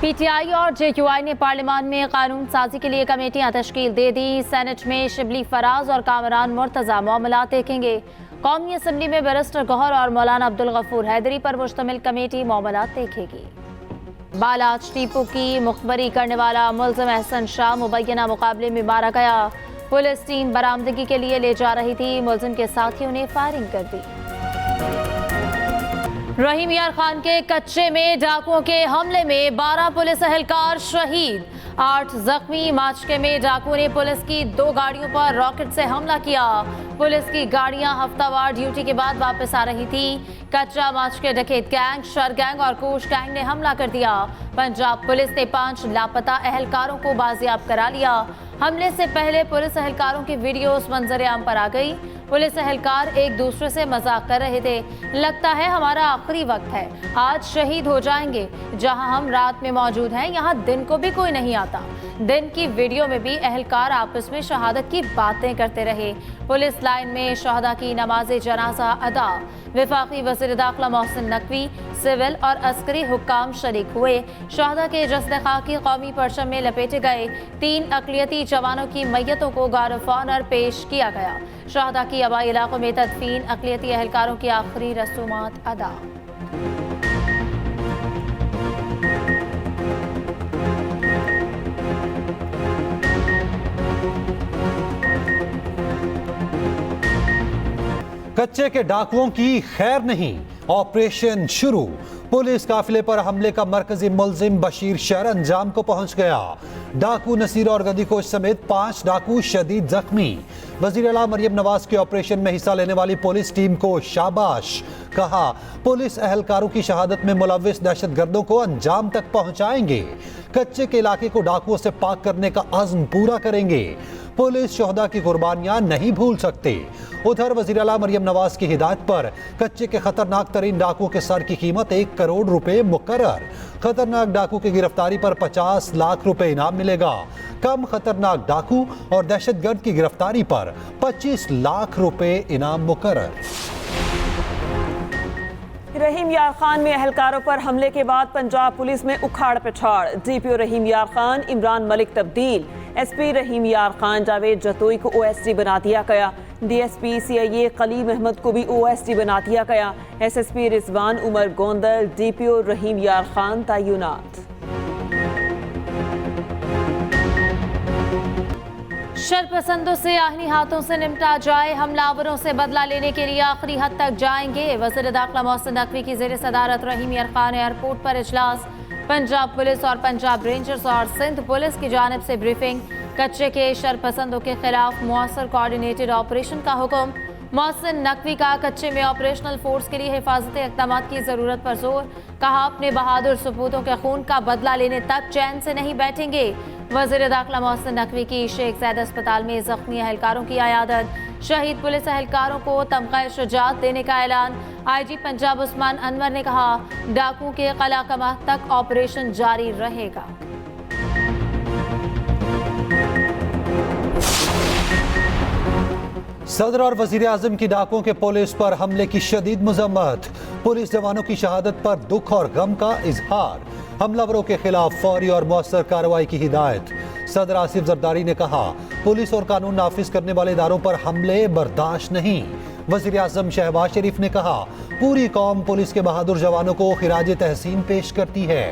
PTI और जेक्यूआई ने पार्लियामान में कानून साजी के लिए कमेटियां तश्कील दे दी। सेनेट में शिबली फराज और कामरान मुर्तजा मामलात देखेंगे। कौमी असम्बली में बैरिस्टर गौहर और मौलाना अब्दुल गफूर हैदरी पर मुश्तमिल कमेटी मामलात देखेगी। बालाच टीपू की मुखबरी करने वाला मुलजिम एहसन शाह मुबैना मुकाबले में मारा गया। पुलिस टीम बरामदगी के लिए ले जा रही थी, मुलजिम के साथियों ने फायरिंग कर दी। रहीम यार खान के कच्चे में डाकुओं के हमले में 12 पुलिस एहलकार शहीद, 8 जख्मी। माचके में डाकुओं ने पुलिस की 2 गाड़ियों पर रॉकेट से हमला किया। पुलिस की गाड़ियां हफ्तावार ड्यूटी के बाद वापस आ रही थी। कच्चा माचके डकैत गैंग, शर गैंग और कोश गैंग ने हमला कर दिया। पंजाब पुलिस ने 5 लापता एहलकारों को बाजियाब करा लिया। हमले से पहले पुलिस एहलकारों की वीडियोस मंजर आम पर आ गई। पुलिस एहलकार एक दूसरे से मजाक कर रहे थे। लगता है हमारा आखिरी वक्त है, आज शहीद हो जाएंगे। जहां हम रात में मौजूद हैं, यहां दिन को भी कोई नहीं आता। दिन की वीडियो में भी एहलकार आपस में शहादत की बातें करते रहे। पुलिस लाइन में शहदा की नमाज जनाजा अदा। वफाकी वज़ीर दाखिला मोहसिन नकवी, सिविल और अस्करी हुक्काम शरीक हुए। शहदा के जस्द खाकी कौमी परचम में लपेटे गए। 3 अक़लियती जवानों की मैयतों को गार्ड ऑफ ऑनर पेश किया गया। शहदा की आबाई इलाकों में तदफीन, अक़लियती एहलकारों की आखिरी रसूमात अदा। कच्चे के डाकुओं की खैर नहीं, ऑपरेशन शुरू। पुलिस काफिले पर हमले का मरकजी मुलजिम बशीर शहर अंजाम को पहुंच गया। डाकू नसीर और गदीकोश समेत 5 डाकू शदीद जख्मी। वजीर आला मरियम नवाज के ऑपरेशन में हिस्सा लेने वाली पुलिस टीम को शाबाश कहा। पुलिस एहलकारों की शहादत में मुलव्विस दहशतगर्दों को अंजाम तक पहुंचाएंगे। कच्चे के इलाके को डाकुओं से पाक करने का अज़्म पूरा करेंगे। पुलिस शहदा की कुर्बानियां नहीं भूल सकते। उधर वज़ीर आला मरियम नवाज की हिदायत पर कच्चे के खतरनाक तरीन डाकू के सर की कीमत 1 करोड़ रुपए मुकर्रर। खतरनाक डाकू की गिरफ्तारी पर 50 लाख रुपए इनाम मिलेगा। कम खतरनाक डाकू और दहशतगर्द की गिरफ्तारी पर 25 लाख रुपए इनाम मुकर्रर। रहीम यार खान में एहलकारों पर हमले के बाद पंजाब पुलिस में उखाड़ पिछाड़। डीपीओ रहीम यार खान, इमरान मलिक तब्दील। एसपी रहीम यार खान जावेद जतोई को ओएसडी बना दिया गया। डीएसपी सीआईए कलीम अहमद को भी ओएसडी बना दिया गया। एसएसपी रिजवान उमर गोंदल, डीपीओ रहीम यार खान तैनात। शरपसंदों से आहिनी हाथों से निपटा जाए, हमलावरों से बदला लेने के लिए आखिरी हद तक जाएंगे। वज़ीर दाखिला मोहसिन नकवी की ज़ेर सदारत रहीम यार खान एयरपोर्ट पर इजलास। पंजाब पुलिस और पंजाब रेंजर्स और सिंध पुलिस की जानिब से ब्रीफिंग। कच्चे के शरपसंदों के खिलाफ मुअस्सर कोऑर्डिनेटेड ऑपरेशन का हुक्म। मोहसिन नकवी का कच्चे में ऑपरेशनल फोर्स के लिए हिफाजती इक़दाम की ज़रूरत पर जोर। कहा अपने बहादुर सपूतों के खून का बदला लेने तक चैन से नहीं बैठेंगे। वज़ीर दाखिला मोहसिन नकवी की शेख ज़ैद अस्पताल में जख्मी एहलकारों की अयादत। शहीद पुलिस एहलकारों को तमग़ा शुजाअत देने का ऐलान। आईजी पंजाब उस्मान अनवर ने कहा डाकू के कलाकमा तक ऑपरेशन जारी रहेगा। सदर और वजीर आजम की डाकुओं के पुलिस पर हमले की शदीद मजम्मत। पुलिस जवानों की शहादत पर दुख और गम का इजहार। हमलावरों के खिलाफ फौरी और मौसर कार्रवाई की हिदायत। सदर आसिफ जरदारी ने कहा पुलिस और कानून नाफिज करने वाले इदारों पर हमले बर्दाश्त नहीं। वजीर आजम शहबाज शरीफ ने कहा पूरी कौम पुलिस के बहादुर जवानों को खिराज तहसीन पेश करती है।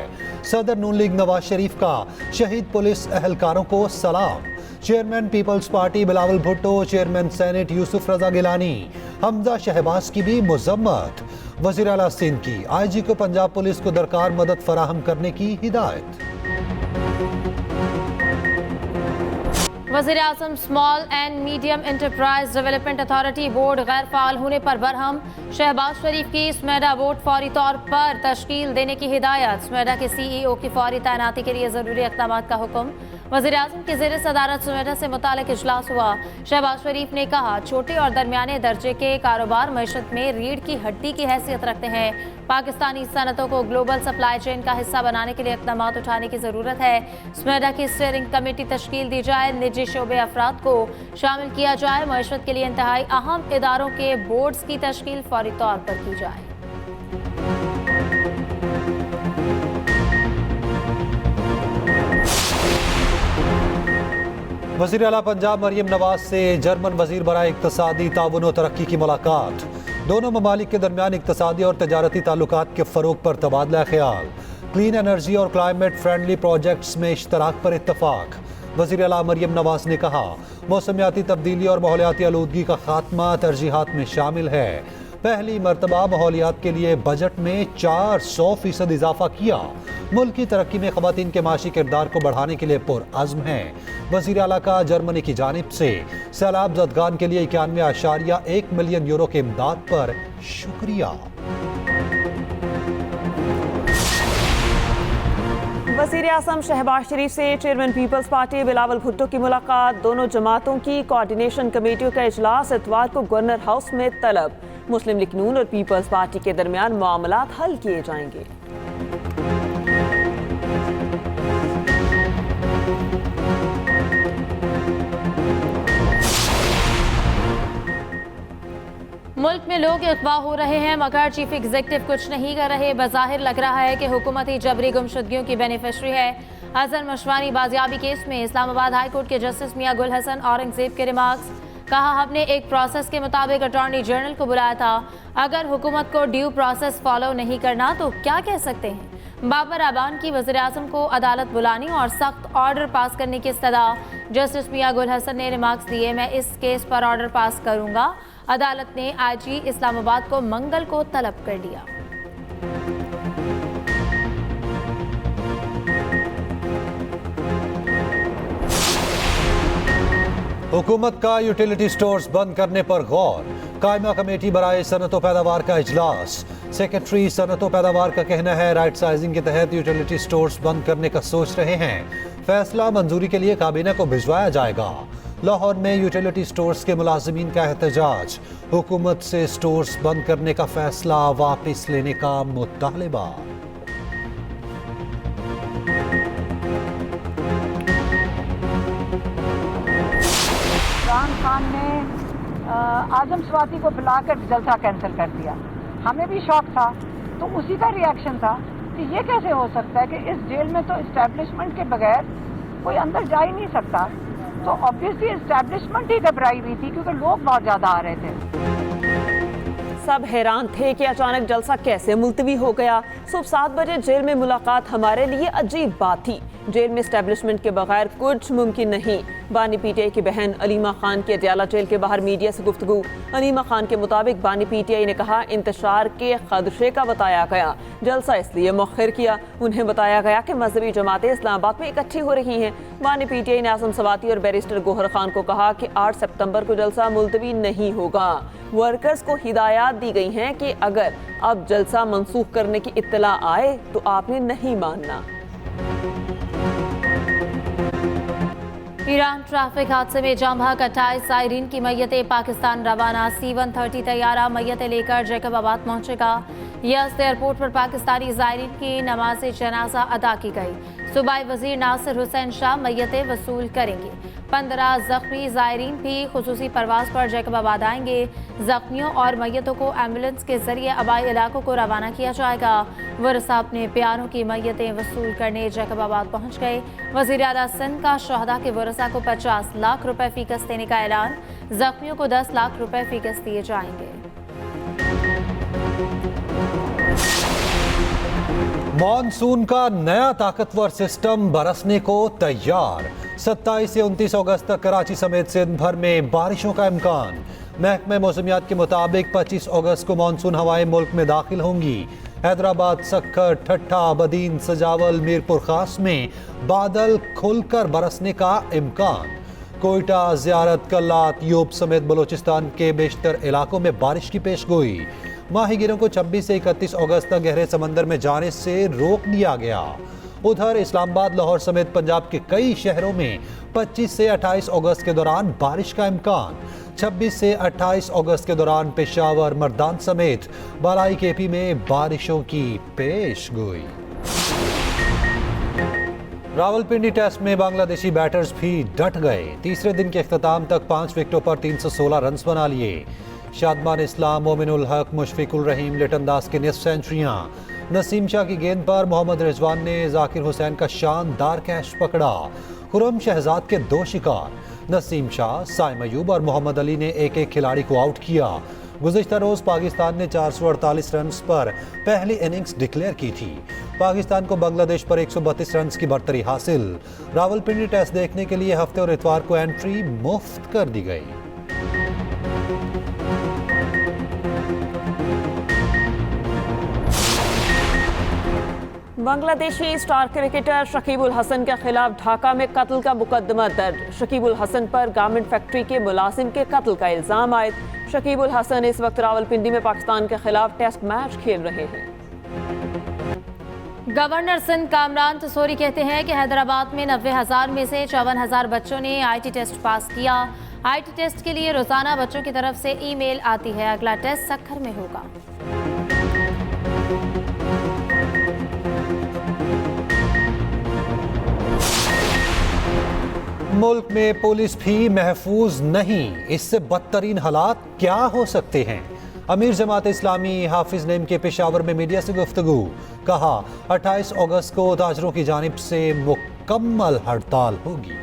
सदर नून लीग नवाज शरीफ का शहीद पुलिस एहलकारों को सलाम। Chairman peoples party Bilawal Bhutto, chairman Senate Yusuf Raza Gilani, Hamza Shahbaz की भी मुजम्मत। वज़ीर आला सिंध की आईजी को पंजाब पुलिस को दरकार मदद फराहम करने की हिदायत। वज़ीर आज़म small and medium enterprise development authority board गैर फाल होने पर बरहम। शहबाज शरीफ की स्मेडा बोर्ड फौरी तौर पर तश्कील देने की हिदायत। स्मेडा के CEO की फौरी तैनाती के लिए ज़रूरी इक़दाम का हुक्म। वज़ीर आज़म की ज़ेर सदारत स्मेडा से मुताल्लिक़ इजलास हुआ। शहबाज शरीफ ने कहा छोटे और दरमियाने दर्जे के कारोबार मईशत में रीढ़ की हड्डी की हैसियत रखते हैं। पाकिस्तानी सनतों को ग्लोबल सप्लाई चेन का हिस्सा बनाने के लिए इक़दाम उठाने की ज़रूरत है। स्मेडा की स्टीयरिंग कमेटी तश्कील दी जाए, निजी शोबे अफराद को शामिल किया जाए। मईशत के लिए इंतहाई अहम इदारों के बोर्ड्स की तश्कील फौरी तौर पर की जाए। वज़ीर आला पंजाब मरियम नवाज से जर्मन वज़ीर बराए इक़्तिसादी ताउन और तरक्की की मुलाकात। दोनों ममालिक के दरमियान इक़्तिसादी और तजारती ताल्लुकात के फ़रोग़ पर तबादला ख्याल। क्लीन एनर्जी और क्लाइमेट फ्रेंडली प्रोजेक्ट्स में इश्तराक पर इत्तफाक। वज़ीर आला मरियम नवाज ने कहा, मौसमियाती तब्दीली और माहौलियाती आलूदगी का खात्मा तरजीहात में शामिल है। पहली मरतबा माहौलियात के लिए बजट में 400% इजाफा किया। मुल्क की तरक्की में ख़वातीन के माशी किरदार को बढ़ाने के लिए पुरअज़्म है। वज़ीर आला का जर्मनी की जानिब से सैलाब ज़दगान के लिए 91.1 मिलियन यूरो के इमदाद पर शुक्रिया। वज़ीर आज़म शहबाज शरीफ से chairman peoples party Bilawal Bhutto की मुलाकात। दोनों जमातों की कोऑर्डिनेशन कमेटियों का इजलास इतवार को गवर्नर हाउस में तलब। मुस्लिम लीग नून और पीपल्स पार्टी के दरमियान मामलात हल किए जाएंगे। मुल्क में लोग अगवा हो रहे हैं मगर चीफ एग्जीक्यूटिव कुछ नहीं कर रहे। बज़ाहिर लग रहा है कि हुकूमत ही जबरी गुमशुदगियों की बेनिफिशरी है। अजहर मशवानी बाजियाबी केस में इस्लामाबाद हाई कोर्ट के जस्टिस मियां गुल हसन औरंगजेब के रिमार्क्स। कहा, हमने एक प्रोसेस के मुताबिक अटॉर्नी जनरल को बुलाया था। अगर हुकूमत को ड्यू प्रोसेस फॉलो नहीं करना तो क्या कह सकते हैं। बाबर आबान की वज़ीर आज़म को अदालत बुलाने और सख्त ऑर्डर पास करने की इस्तदा। जस्टिस मियां गुल हसन ने रिमार्क्स दिए, मैं इस केस पर ऑर्डर पास करूंगा। अदालत ने आईजी इस्लामाबाद को मंगल को तलब कर लिया। हुकूमत का यूटिलिटी स्टोर्स बंद करने पर गौर। कायमा कमेटी बराए सनत व पैदावार का इजलास। सेक्रेटरी सनत व पैदावार का कहना है, राइट साइजिंग के तहत यूटिलिटी स्टोर्स बंद करने का सोच रहे हैं। फैसला मंजूरी के लिए काबीना को भिजवाया जाएगा। लाहौर में यूटिलिटी स्टोर्स के मुलाजिमीन का एहतजाज। हुकूमत से स्टोर्स बंद करने का फैसला वापस लेने का मुतालबा। इमरान खान ने आजम स्वाति को बुलाकर जलसा कैंसिल कर दिया। हमें भी शौक था, तो उसी का रिएक्शन था कि ये कैसे हो सकता है कि इस जेल में तो इस्टेब्लिशमेंट के बगैर कोई अंदर जा ही नहीं सकता। तो ऑब्वियसली इस्टेब्लिशमेंट ही घबराई हुई थी क्योंकि लोग बहुत ज़्यादा आ रहे थे। सब हैरान थे कि अचानक जलसा कैसे मुलतवी हो गया। सुबह 7 बजे जेल में मुलाकात हमारे लिए अजीब बात थी। जेल में एस्टेब्लिशमेंट के बगैर कुछ मुमकिन नहीं। बानी पीटीआई की बहन अलीमा खान की अडयाला जेल के बाहर मीडिया से गुफ्तगू। अलीमा खान के मुताबिक बानी पीटीआई ने कहा, इंतशार के खदशे का बताया गया, जलसा इसलिए मौखर किया। उन्हें बताया गया कि मजहबी जमातें इस्लामाबाद में इकट्ठी हो रही हैं। बानी पीटीआई ने आजम सवाती और बैरिस्टर गोहर खान को कहा कि 8 सितंबर को जलसा मुलतवी नहीं होगा। वर्कर्स को हिदायत दी गई हैं कि अगर अब जलसा मनसूख करने की इत्तला आए तो आपने नहीं मानना। ईरान ट्रैफिक हादसे में जाम भाग 28 साइरीन की मैयतें पाकिस्तान रवाना। C-130 तैयारा मैयतें लेकर जैकबाबाद पहुंचेगा। यज़्द एयरपोर्ट पर पाकिस्तानी ज़ायरीन की नमाज जनाजा अदा की गई। सूबाई वजीर नासिर हुसैन शाह मैयतें वसूल करेंगे। 15 जख्मी ज़ायरीन भी खुसूसी परवाज पर जैकबाबाद आएंगे। जख्मियों और मैयतों को एम्बुलेंस के जरिए आबाई इलाकों को रवाना किया जाएगा। वरसा अपने प्यारों की मैयतें वसूल करने जैकबाबाद पहुंच गए। वज़ीर आला सिंध का शहदा के वरसा को 50 लाख रुपए फीकस देने का ऐलान। जख्मियों को 10 लाख रुपए फीकस दिए जाएंगे। मॉनसून का नया ताकतवर सिस्टम बरसने को तैयार। 27 से 29 अगस्त तक कराची समेत सिंध भर में बारिशों का इम्कान। महकमे मौसमियात के मुताबिक 25 अगस्त को मानसून हवाएं मुल्क में दाखिल होंगी। हैदराबाद, सक्कर, ठट्ठा, बदीन, सजावल, मीरपुर खास में बादल खुलकर बरसने का इम्कान। कोयटा, ज़ियारत, कल्लात, यूब समेत बलोचिस्तान के बेशतर इलाकों में बारिश की पेशगोई। माहीगीरों को 26 से 31 अगस्त तक गहरे समंदर में जाने से रोक दिया गया। उधर इस्लामाबाद, लाहौर समेत पंजाब के कई शहरों में 25 से 28 अगस्त के दौरान बारिश का इम्कान। 26 से 28 अगस्त के दौरान पेशावर, मर्दान समेत बालाई केपी में बारिशों की पेशगोई। रावलपिंडी टेस्ट में बांग्लादेशी बैटर्स भी डट गए। तीसरे दिन के इख्तिताम तक 5 विकेटों पर 316 रन बना लिए। शादमान इस्लाम, मोमिनुल हक, मुशफिकुल रहीम, लिटन दास की निस्फ सेंचुरियां। नसीम शाह की गेंद पर मोहम्मद रिजवान ने जाकिर हुसैन का शानदार कैच पकड़ा। खुरम शहजाद के 2 शिकार, नसीम शाह, साइम अयूब और मोहम्मद अली ने एक एक खिलाड़ी को आउट किया। गुज़िश्ता रोज पाकिस्तान ने 448 रन पर पहली इनिंग्स डिक्लेयर की थी। पाकिस्तान को बांग्लादेश पर 132 रन की बढ़तरी हासिल। रावलपिंडी टेस्ट देखने के लिए हफ्ते और इतवार को एंट्री मुफ्त कर दी गई। बांग्लादेशी स्टार क्रिकेटर शकीबुल हसन के खिलाफ ढाका में कत्ल का मुकदमा दर्ज। शकीबुल हसन पर गारमेंट फैक्ट्री के मुलाजिम के कत्ल का इल्जाम आयद। शकीबुल हसन इस वक्त रावलपिंडी में पाकिस्तान के खिलाफ टेस्ट मैच खेल रहे हैं। गवर्नर सिंध कामरान तसोरी कहते हैं कि हैदराबाद में 90,000 में से 54,000 बच्चों ने आईटी टेस्ट पास किया। आईटी टेस्ट के लिए रोजाना बच्चों की तरफ से ईमेल आती है। अगला टेस्ट सक्खर में होगा। मुल्क में पुलिस भी महफूज नहीं, इससे बदतरीन हालात क्या हो सकते हैं? अमीर जमात इस्लामी हाफिज नईम के पेशावर में मीडिया से गुफ्तगू। कहा 28 अगस्त को ताजरों की जानिब से मुकम्मल हड़ताल होगी।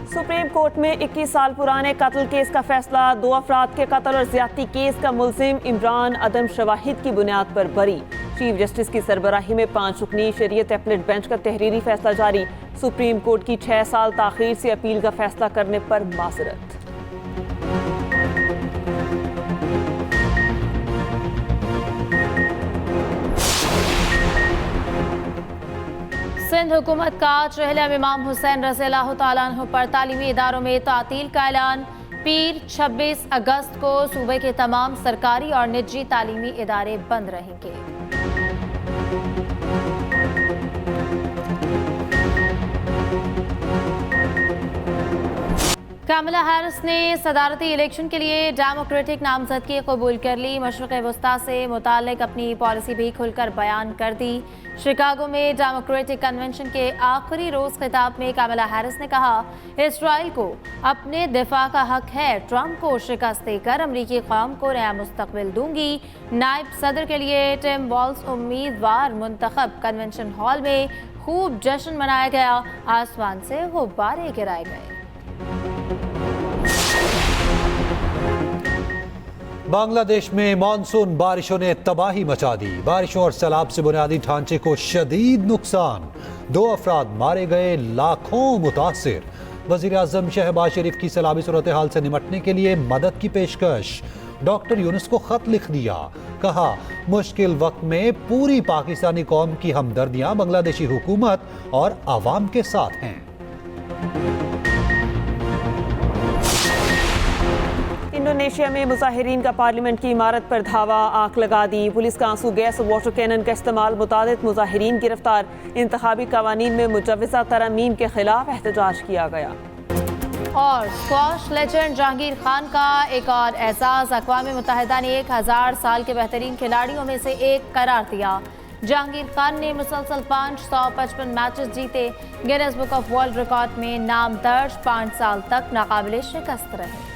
सुप्रीम कोर्ट में 21 साल पुराने कत्ल केस का फैसला। 2 अफराद के कत्ल और ज्यादती केस का मुलजिम इमरान अदम शवाहिद की बुनियाद पर बरी। चीफ जस्टिस की सरबराही में 5 रुकनी शरीयत एपलेट बेंच का तहरीरी फैसला जारी। सुप्रीम कोर्ट की 6 साल ताखीर से अपील का फैसला करने पर माजरत। सिंध हुकूमत का चहलम इमाम हुसैन रज़ियल्लाहु तआला अन्हु पर तालीमी इदारों में तातील का ऐलान। पीर 26 अगस्त को सूबे के तमाम सरकारी और निजी तालीमी इदारे बंद रहेंगे। कमला हैरिस ने सदारती इलेक्शन के लिए डेमोक्रेटिक नामजदगी कबूल कर ली। मशरिक़ वस्ता से मुताल्लिक़ अपनी पॉलिसी भी खुलकर बयान कर दी। शिकागो में डेमोक्रेटिक कन्वेंशन के आखिरी रोज खिताब में कमला हैरिस ने कहा, इसराइल को अपने दिफा का हक है। ट्रंप को शिकस्त देकर अमरीकी कौम को नया मुस्तकबिल दूंगी। नायब सदर के लिए टिम वॉल्स उम्मीदवार मुंतखब। कन्वेंशन हॉल में खूब जश्न मनाया गया। आसमान से गुब्बारे गिराए गए। बांग्लादेश में मानसून बारिशों ने तबाही मचा दी। बारिशों और सैलाब से बुनियादी ढांचे को शदीद नुकसान। 2 अफराद मारे गए, लाखों मुतासिर। वज़ीर आज़म शहबाज शरीफ की सैलाबी सूरत हाल से निपटने के लिए मदद की पेशकश। डॉक्टर यूनुस को खत लिख दिया। कहा, मुश्किल वक्त में पूरी पाकिस्तानी कौम की हमदर्दियां बांग्लादेशी हुकूमत और आवाम के साथ हैं। इंडोनेशिया में मुजाहिरीन का पार्लियामेंट की इमारत पर धावा, आग लगा दी। पुलिस का आंसू गैस और वाटर कैनन का इस्तेमाल। मुतादिद मुजाहिरीन गिरफ्तार। इंतखाबी कवानीन में मुजव्वज़ा तरमीम के खिलाफ एहतजाज किया गया। और स्क्वॉश लेजेंड जहांगीर खान का एक और एजाज। अक़वाम मुत्तहिदा ने 1000 साल के बेहतरीन खिलाड़ियों में से एक करार दिया। जहांगीर खान ने मुसलसल 555 मैचेस जीते। Guinness book of world record में नाम दर्ज। 5 साल तक नाकाबिले शिकस्त रहे।